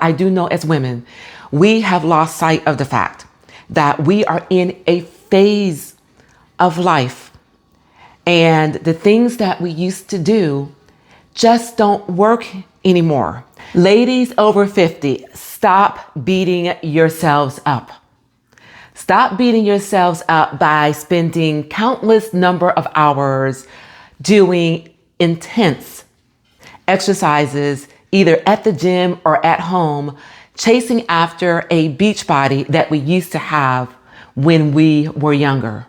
I do know as women, we have lost sight of the fact that we are in a phase of life and the things that we used to do just don't work anymore. Ladies over 50, stop beating yourselves up. Stop beating yourselves up by spending countless number of hours doing intense exercises, either at the gym or at home, chasing after a beach body that we used to have when we were younger.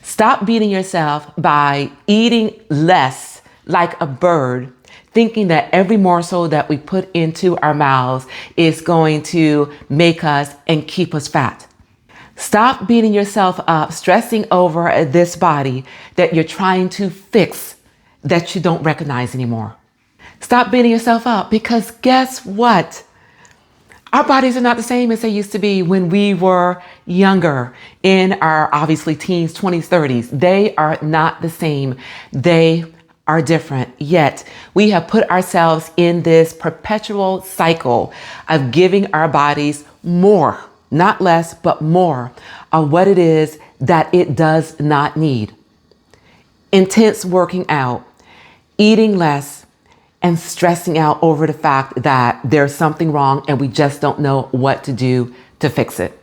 Stop beating yourself by eating less like a bird, thinking that every morsel that we put into our mouths is going to make us and keep us fat. Stop beating yourself up, stressing over this body that you're trying to fix that you don't recognize anymore. Stop beating yourself up, because guess what? Our bodies are not the same as they used to be when we were younger, in our obviously teens, 20s, 30s. They are not the same. They are different. Yet we have put ourselves in this perpetual cycle of giving our bodies more, not less, but more of what it is that it does not need. Intense working out, eating less, and stressing out over the fact that there's something wrong and we just don't know what to do to fix it.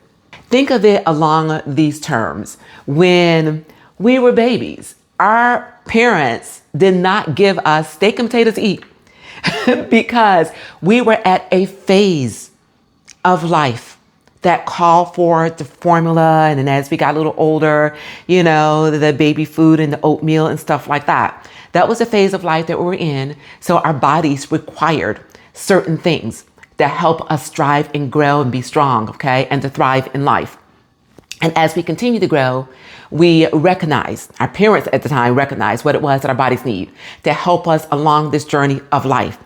Think of it along these terms. When we were babies, our parents did not give us steak and potatoes to eat because we were at a phase of life that called for the formula. And then as we got a little older, the baby food and the oatmeal and stuff like that. That was a phase of life that we were in. So our bodies required certain things that help us strive and grow and be strong, okay, and to thrive in life. And as we continue to grow, we recognize, our parents at the time recognized what it was that our bodies need to help us along this journey of life.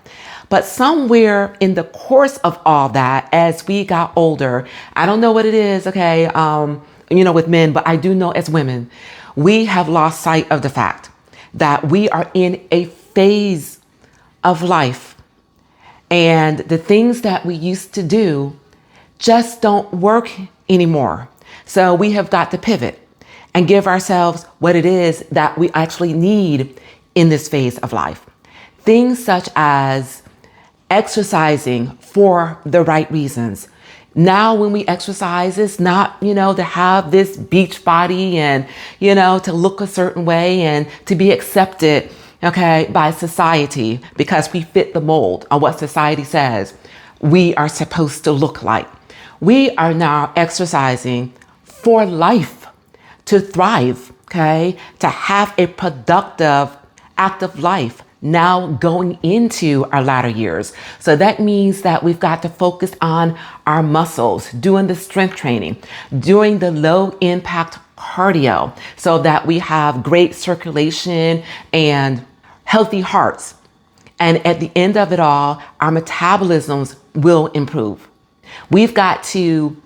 But somewhere in the course of all that, as we got older, I don't know what it is, okay, with men, but I do know as women, we have lost sight of the fact that we are in a phase of life and the things that we used to do just don't work anymore. So we have got to pivot and give ourselves what it is that we actually need in this phase of life. Things such as exercising for the right reasons. Now, when we exercise, it's not, to have this beach body and, to look a certain way and to be accepted, okay, by society because we fit the mold of what society says we are supposed to look like. We are now exercising for life, to thrive, okay, to have a productive, active life now going into our latter years. So that means that we've got to focus on our muscles, doing the strength training, doing the low impact cardio so that we have great circulation and healthy hearts. And at the end of it all, our metabolisms will improve. We've got to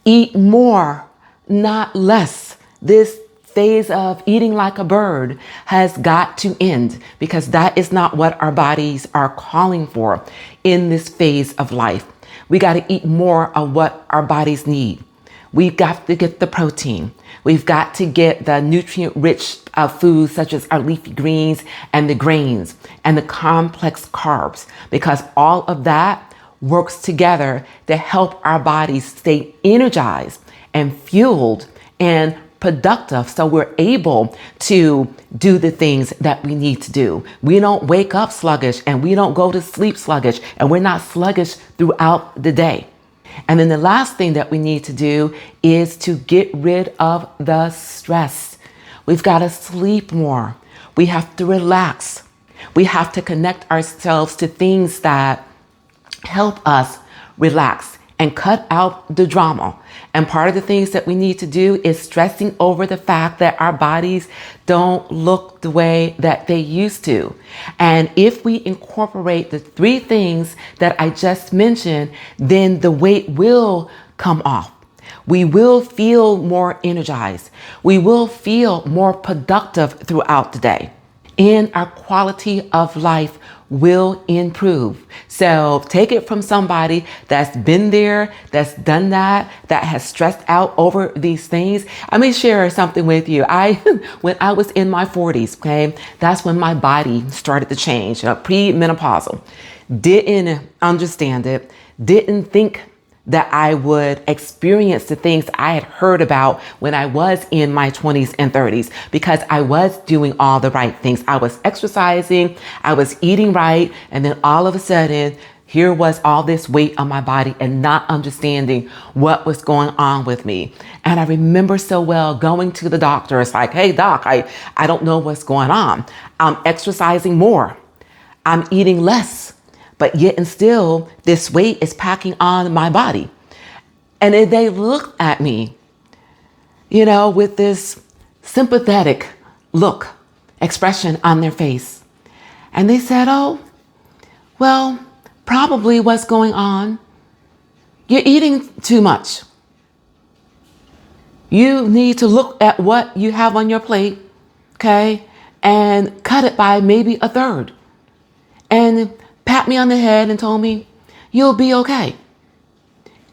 eat more, not less. This phase of eating like a bird has got to end, because that is not what our bodies are calling for in this phase of life. We got to eat more of what our bodies need. We've got to get the protein. We've got to get the nutrient-rich foods such as our leafy greens and the grains and the complex carbs, because all of that works together to help our bodies stay energized and fueled and productive, so we're able to do the things that we need to do. We don't wake up sluggish and we don't go to sleep sluggish, and we're not sluggish throughout the day. And then the last thing that we need to do is to get rid of the stress. We've got to sleep more. We have to relax. We have to connect ourselves to things that help us relax and cut out the drama. And part of the things that we need to do is stressing over the fact that our bodies don't look the way that they used to. And if we incorporate the 3 things that I just mentioned, then the weight will come off. We will feel more energized. We will feel more productive throughout the day. And our quality of life will improve. So take it from somebody that's been there, that's done that, that has stressed out over these things. Let me share something with you. When I was in my 40s, okay, that's when my body started to change, pre-menopausal. Didn't understand it, didn't think that I would experience the things I had heard about when I was in my 20s and 30s, because I was doing all the right things. I was exercising, I was eating right, and then all of a sudden, here was all this weight on my body and not understanding what was going on with me. And I remember so well going to the doctor. It's like, hey, doc, I don't know what's going on. I'm exercising more. I'm eating less. But yet and still, this weight is packing on my body. And then they looked at me, with this sympathetic expression on their face. And they said, oh, well, probably what's going on, you're eating too much. You need to look at what you have on your plate, okay, and cut it by maybe a third. And pat me on the head and told me, you'll be okay.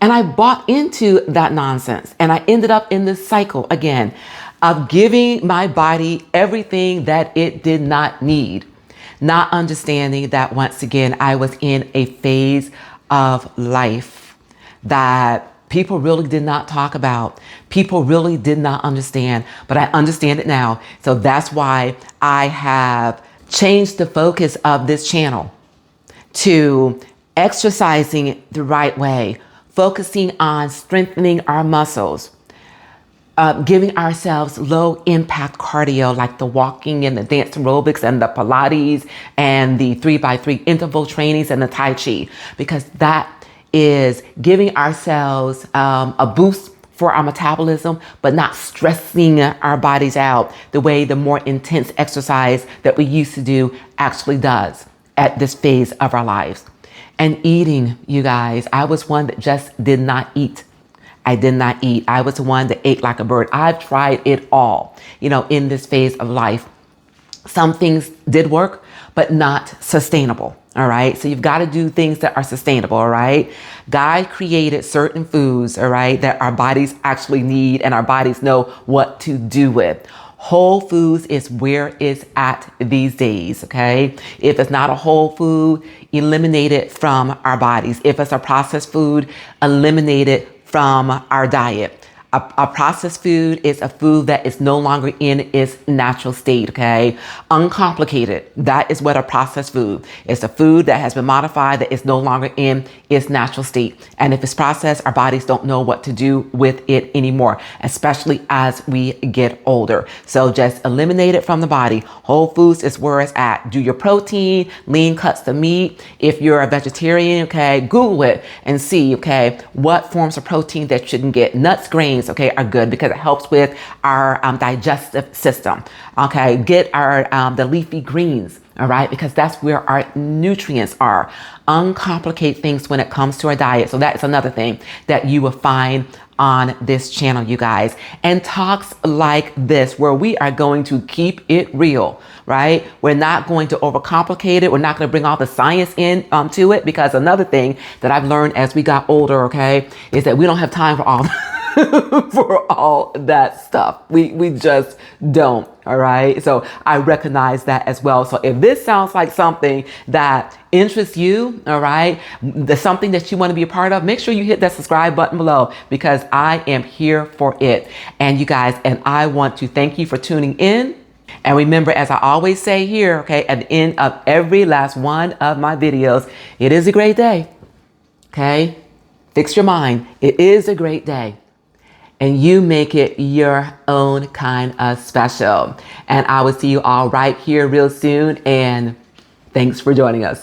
And I bought into that nonsense. And I ended up in this cycle again of giving my body everything that it did not need, not understanding that once again, I was in a phase of life that people really did not talk about. People really did not understand, but I understand it now. So that's why I have changed the focus of this channel to exercising the right way, focusing on strengthening our muscles, giving ourselves low impact cardio like the walking and the dance aerobics and the Pilates and the 3x3 interval trainings and the Tai Chi, because that is giving ourselves a boost for our metabolism, but not stressing our bodies out the way the more intense exercise that we used to do actually does at this phase of our lives. And eating, you guys, I was one that just did not eat. I did not eat. I was the one that ate like a bird. I've tried it all, in this phase of life. Some things did work, but not sustainable. All right. So you've got to do things that are sustainable. All right. God created certain foods, all right, that our bodies actually need and our bodies know what to do with. Whole foods is where it's at these days, okay? If it's not a whole food, eliminate it from our bodies. If it's a processed food, eliminate it from our diet. A processed food is a food that is no longer in its natural state, okay? Uncomplicated. That is what a processed food is. A food that has been modified, that is no longer in its natural state. And if it's processed, our bodies don't know what to do with it anymore, especially as we get older. So just eliminate it from the body. Whole foods is where it's at. Do your protein, lean cuts of meat. If you're a vegetarian, okay, Google it and see, okay, what forms of protein that you can get. Nuts, grains, okay, are good because it helps with our digestive system. Okay, get our the leafy greens, all right, because that's where our nutrients are. Uncomplicate things when it comes to our diet. So that's another thing that you will find on this channel, you guys. And talks like this, where we are going to keep it real, right? We're not going to overcomplicate it. We're not going to bring all the science in to it, because another thing that I've learned as we got older, okay, is that we don't have time for all for all that stuff. We just don't. All right. So I recognize that as well. So if this sounds like something that interests you, all right, there's something that you want to be a part of, make sure you hit that subscribe button below, because I am here for it. And you guys, and I want to thank you for tuning in. And remember, as I always say here, okay, at the end of every last one of my videos, it is a great day. Okay. Fix your mind. It is a great day. And you make it your own kind of special. And I will see you all right here real soon. And thanks for joining us.